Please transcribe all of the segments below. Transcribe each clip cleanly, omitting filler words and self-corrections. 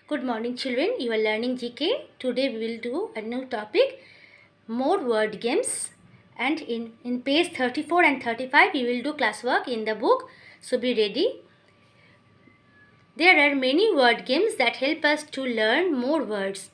Good morning, children. You are learning GK. Today we will do a new topic, more word games. And in page 34 and 35, we will do classwork in the book. So be ready. There are many word games that help us to learn more words.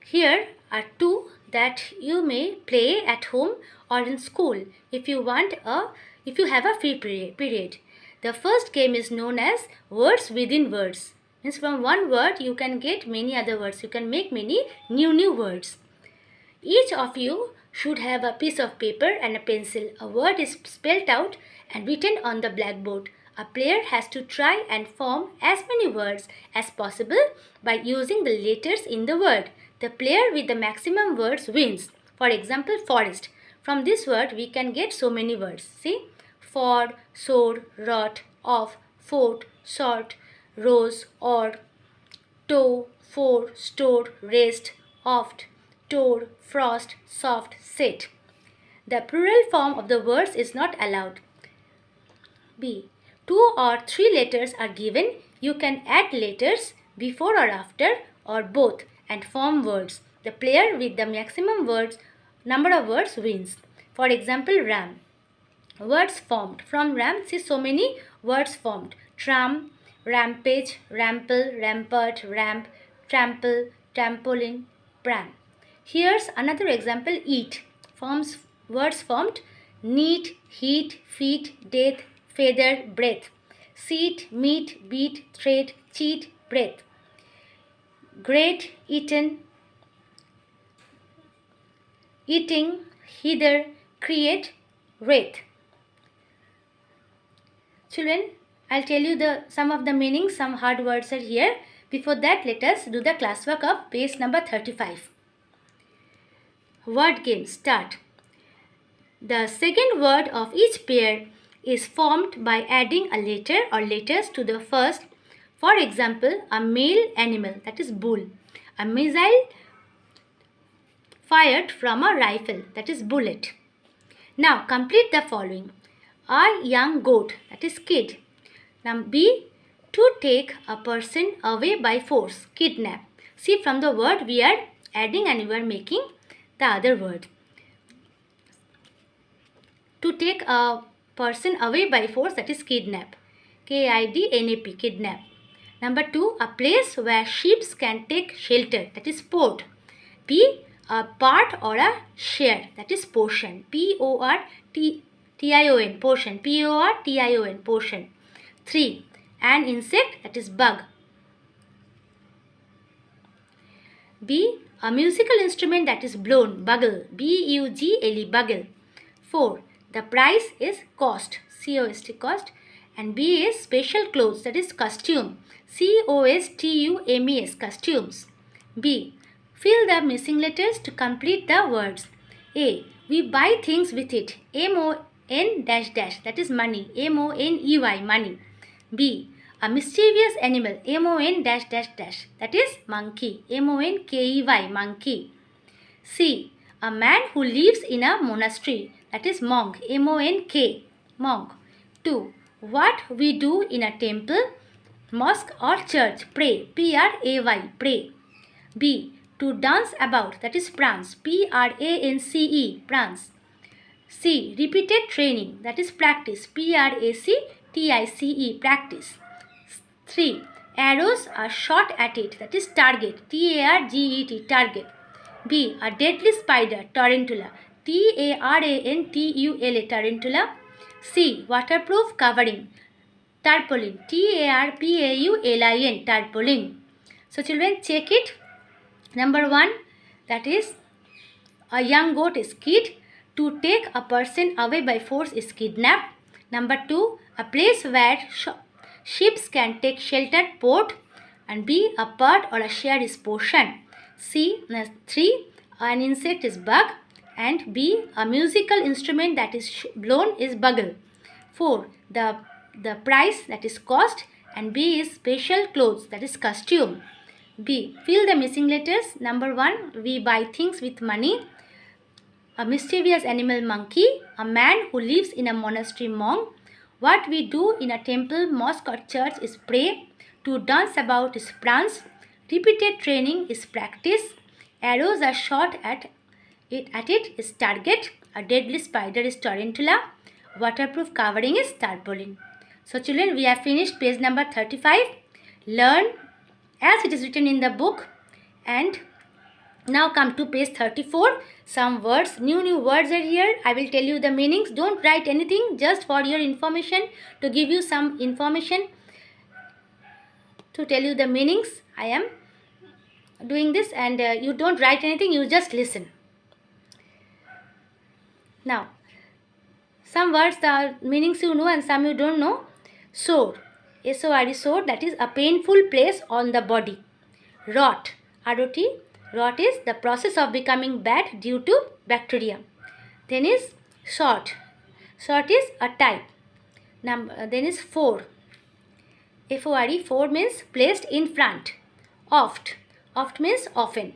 Here are two that you may play at home or in school if you have a free period. The first game is known as words within words. Means from one word you can get many other words. You can make many new words. Each of you should have a piece of paper and a pencil. A word is spelled out and written on the blackboard. A player has to try and form as many words as possible by using the letters in the word. The player with the maximum words wins. For example, forest. From this word we can get so many words. See? For, sword, rot, off, fort, sort, rose, or, toe, for, store, rest, oft, tore, frost, soft, set. The plural form of the words is not allowed. B. 2 or 3 letters are given. You can add letters before or after or both and form words. The player with the maximum number of words wins. For example, ram. Words formed. From ram, see so many words formed. Tram, rampage, rample, rampart, ramp, trample, trampoline, pram. Here's another example, eat. Words formed. Neat, heat, feet, death, feather, breath. Seat, meat, beat, thread, cheat, breath. Great, eaten, eating, hither, create, wraith. Children, I'll tell you some of the meanings. Some hard words are here. Before that, let us do the classwork of page number 35. Word game, start. The second word of each pair is formed by adding a letter or letters to the first. For example, a male animal, that is bull. A missile fired from a rifle, that is bullet. Now complete the following. A young goat, that is kid. Now B, to take a person away by force, kidnap. See, from the word we are adding and we are making the other word. To take a person away by force, that is kidnap. K-I-D-N-A-P, kidnap. Number 2, a place where ships can take shelter, that is port. P, a part or a share, that is portion. P-O-R-T-I-O-N, portion. P-O-R-T-I-O-N, portion. 3, an insect, that is bug. B, a musical instrument that is blown, bugle. B-U-G-L-E, bugle. 4, the price is cost, C-O-S-T, cost. And B is special clothes, that is costume. C-O-S-T-U-M-E-S, costumes. B, fill the missing letters to complete the words. A, we buy things with it. M-O-N dash dash, that is money. M-O-N-E-Y, money. B, a mischievous animal. M-O-N dash dash dash, that is monkey. M-O-N-K-E-Y, monkey. C, a man who lives in a monastery, that is monk. M-O-N-K, monk. 2, what we do in a temple, mosque or church, pray. P-R-A-Y, pray. B, to dance about, that is prance. P-R-A-N-C-E, prance. C, repeated training, that is practice. P-R-A-C-T-I-C-E, practice. 3, arrows are shot at it, that is target. T-A-R-G-E-T, target. B, a deadly spider, tarantula. T-A-R-A-N-T-U-L-A, tarantula. C, waterproof covering, tarpaulin. T-A-R-P-A-U-L-I-N, tarpaulin. So children, check it. Number 1, that is a young goat is kid. To take a person away by force is kidnap. Number 2, a place where ships can take shelter, port. And B, a part or a share is portion. C, 3, an insect is bug. And B, a musical instrument that is blown is bugle. 4, the price, that is cost. And B is special clothes, that is costume. B, fill the missing letters. Number 1, we buy things with money. A mischievous animal, monkey. A man who lives in a monastery, monk. What we do in a temple, mosque or church is pray. To dance about is prance. Repeated training is practice. Arrows are shot at it is target. A deadly spider is tarantula. Waterproof covering is tarpaulin. So children, we have finished page number 35. Learn as it is written in the book. And now come to page 34. Some words, new words are here. I will tell you the meanings. Don't write anything, just for your information, to give you some information, to tell you the meanings. I am doing this, and you don't write anything, you just listen. Now, some words, the meanings you know and some you don't know. Sore, S-O-R-E, sore, that is a painful place on the body. Rot, R-O-T, rot is the process of becoming bad due to bacteria. Then is short, short is a type. Then is fore, F-O-R-E, fore means placed in front. Oft, oft means often.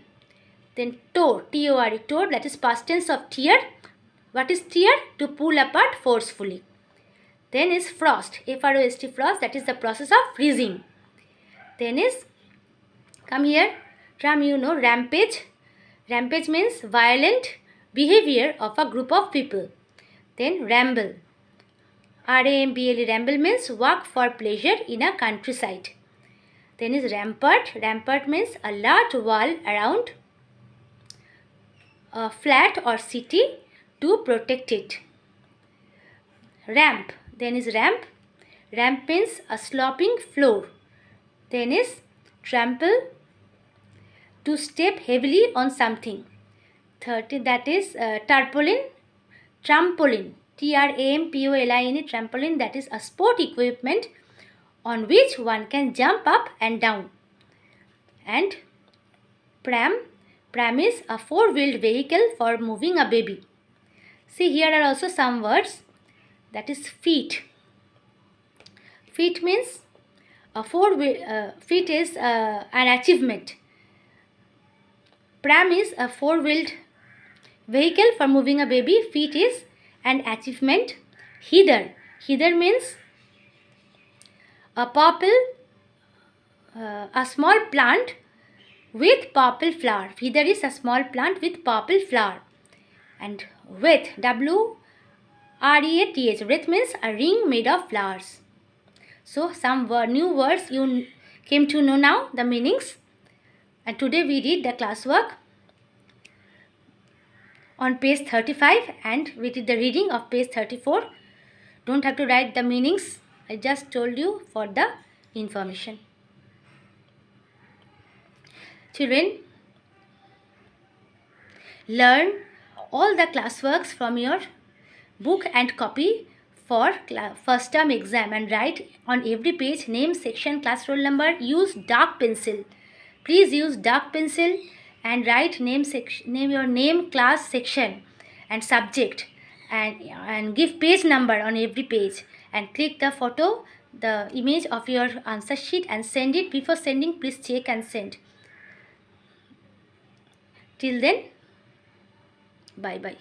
Then tore, T-O-R-E, tore, that is past tense of tear. What is tear? To pull apart forcefully. Then is frost, F-R-O-S-T, frost, that is the process of freezing. Then is, come here, from you know, rampage. Rampage means violent behavior of a group of people. Then ramble, R-A-M-B-L-E, ramble means walk for pleasure in a countryside. Then is rampart, rampart means a large wall around a flat or city to protect it. Ramp, then is ramp, ramp means a sloping floor. Then is trample, to step heavily on something. 30, that is tarpaulin, trampoline, T-R-A-M-P-O-L-I-N-E, trampoline, that is a sport equipment on which one can jump up and down. And pram, pram is a four-wheeled vehicle for moving a baby. See, here are also some words, that is feat. Feat means a feat is an achievement. Pram is a four-wheeled vehicle for moving a baby. Feat is an achievement. Heather, heather means a purple, a small plant with purple flower. Heather is a small plant with purple flower. And wreath, W-R-E-A-T-H, wreath means a ring made of flowers. So some new words you came to know now, the meanings. And today we did the classwork on page 35 and we did the reading of page 34. Don't have to write the meanings. I just told you for the information. Children, learn all the classworks from your book and copy for first term exam and write on every page name, section, class roll number. Use dark pencil. Please use dark pencil and write name, your name, class, section and subject, and give page number on every page, and click the photo, the image of your answer sheet and send it. Before sending, please check and send. Till then, bye bye.